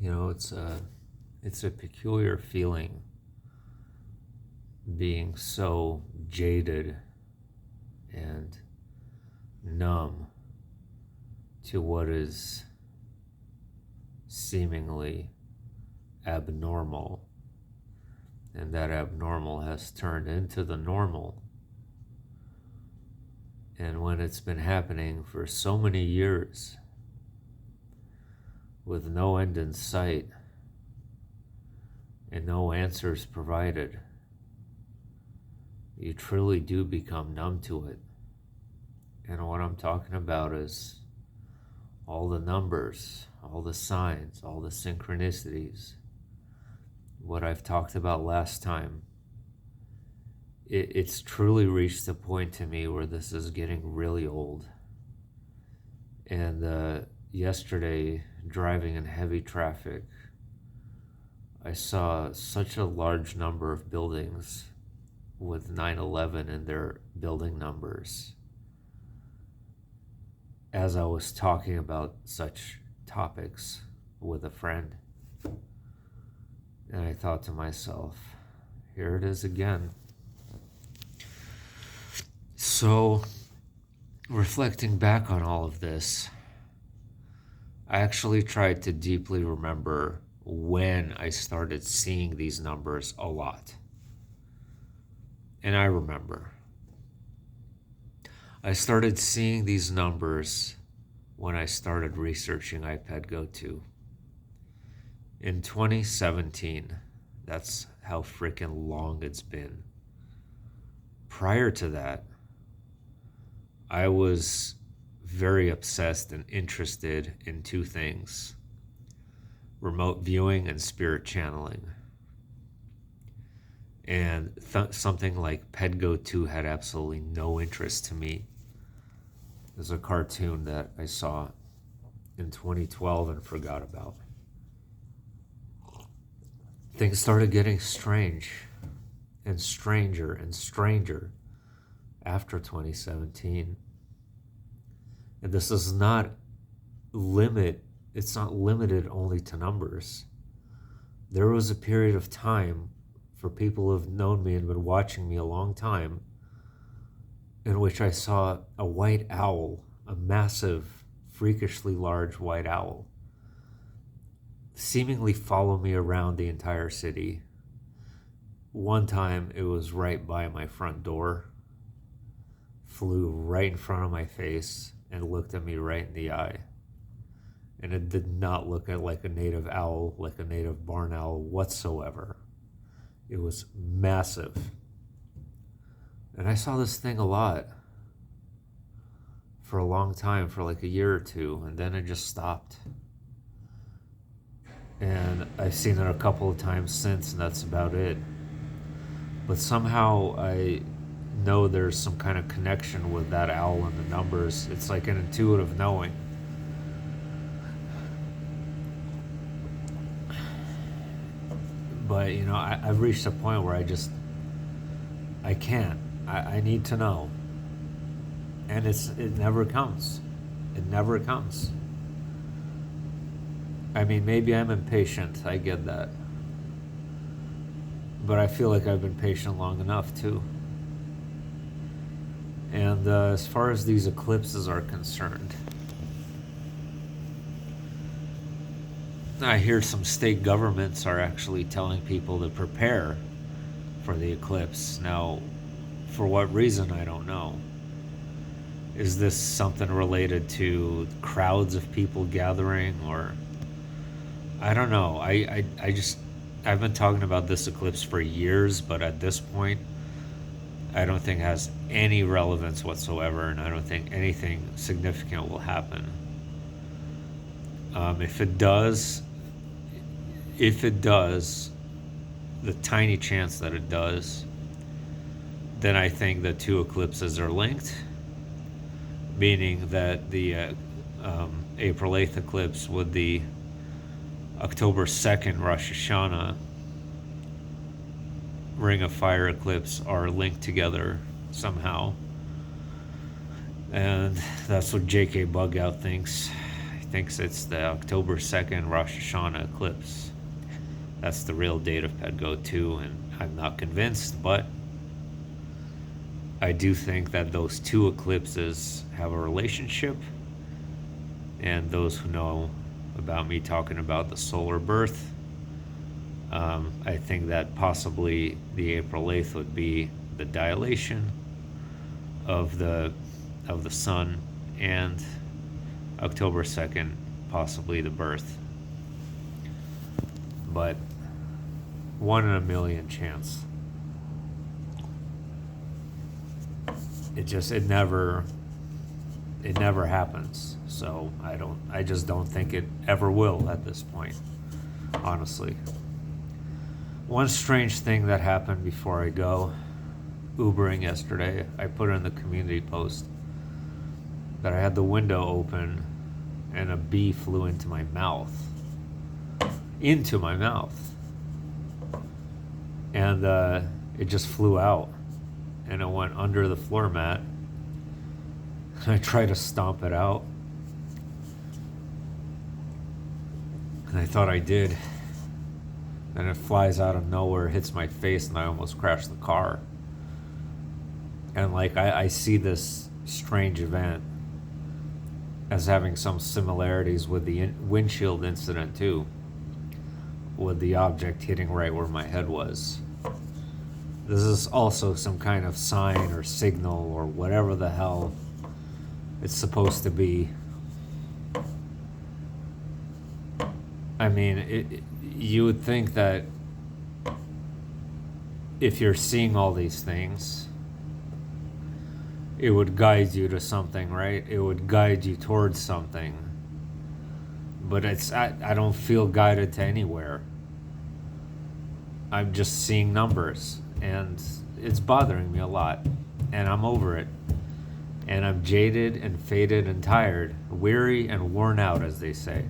it's a peculiar feeling being so jaded and numb to what is seemingly abnormal, and that abnormal has turned into the normal. And when it's been happening for so many years with no end in sight and no answers provided, you truly do become numb to it. And what I'm talking about is all the numbers, all the signs, all the synchronicities. What I've talked about last time, it's truly reached a point to me where this is getting really old. And yesterday, driving in heavy traffic, I saw such a large number of buildings with 9/11 in their building numbers as I was talking about such topics with a friend. And I thought to myself, here it is again. So, reflecting back on all of this, I actually tried to deeply remember when I started seeing these numbers a lot. And I remember. I started seeing these numbers when I started researching iPad Go-To. In 2017, that's how freaking long it's been. Prior to that, I was very obsessed and interested in two things: remote viewing and spirit channeling. And something like Pedgo 2 had absolutely no interest to me. There's a cartoon that I saw in 2012 and forgot about. Things started getting strange and stranger and stranger after 2017. And this is not it's not limited only to numbers. There was a period of time, for people who have known me and been watching me a long time, in which I saw a white owl, a massive, freakishly large white owl, seemingly follow me around the entire city. One time it was right by my front door, flew right in front of my face and looked at me right in the eye. And it did not look like a native owl, like a native barn owl whatsoever. It was massive. And I saw this thing a lot for a long time, for like a year or two, and then it just stopped. And I've seen it a couple of times since, and that's about it. But somehow I know there's some kind of connection with that owl and the numbers. It's like an intuitive knowing. But, I've reached a point where I can't. I need to know. And it never comes. It never comes. I mean, maybe I'm impatient. I get that. But I feel like I've been patient long enough, too. And as far as these eclipses are concerned, I hear some state governments are actually telling people to prepare for the eclipse. Now, for what reason, I don't know. Is this something related to crowds of people gathering, or I don't know. I've been talking about this eclipse for years, but at this point, I don't think it has any relevance whatsoever, and I don't think anything significant will happen. If it does, the tiny chance that it does, then I think the two eclipses are linked, meaning that the April 8th eclipse with the October 2nd Rosh Hashanah Ring of Fire eclipse are linked together somehow. And that's what J.K. Bugout thinks. thinks it's the October 2nd Rosh Hashanah eclipse. That's the real date of Pedgo 2, and I'm not convinced, but I do think that those two eclipses have a relationship. And those who know about me talking about the solar birth, I think that possibly the April 8th would be the dilation of the sun, and October 2nd possibly the birth. But 1 in a million chance. It never happens. So I just don't think it ever will at this point, honestly. One strange thing that happened before I go Ubering yesterday, I put in the community post that I had the window open and a bee flew into my mouth. And it just flew out and it went under the floor mat. I tried to stomp it out. And I thought I did. And it flies out of nowhere, hits my face, and I almost crashed the car. And like, I see this strange event as having some similarities with the windshield incident too, with the object hitting right where my head was. This is also some kind of sign or signal or whatever the hell it's supposed to be. I mean, you would think that if you're seeing all these things, it would guide you to something, right? It would guide you towards something. But I don't feel guided to anywhere. I'm just seeing numbers, and it's bothering me a lot, and I'm over it. And I'm jaded and faded and tired, weary and worn out, as they say.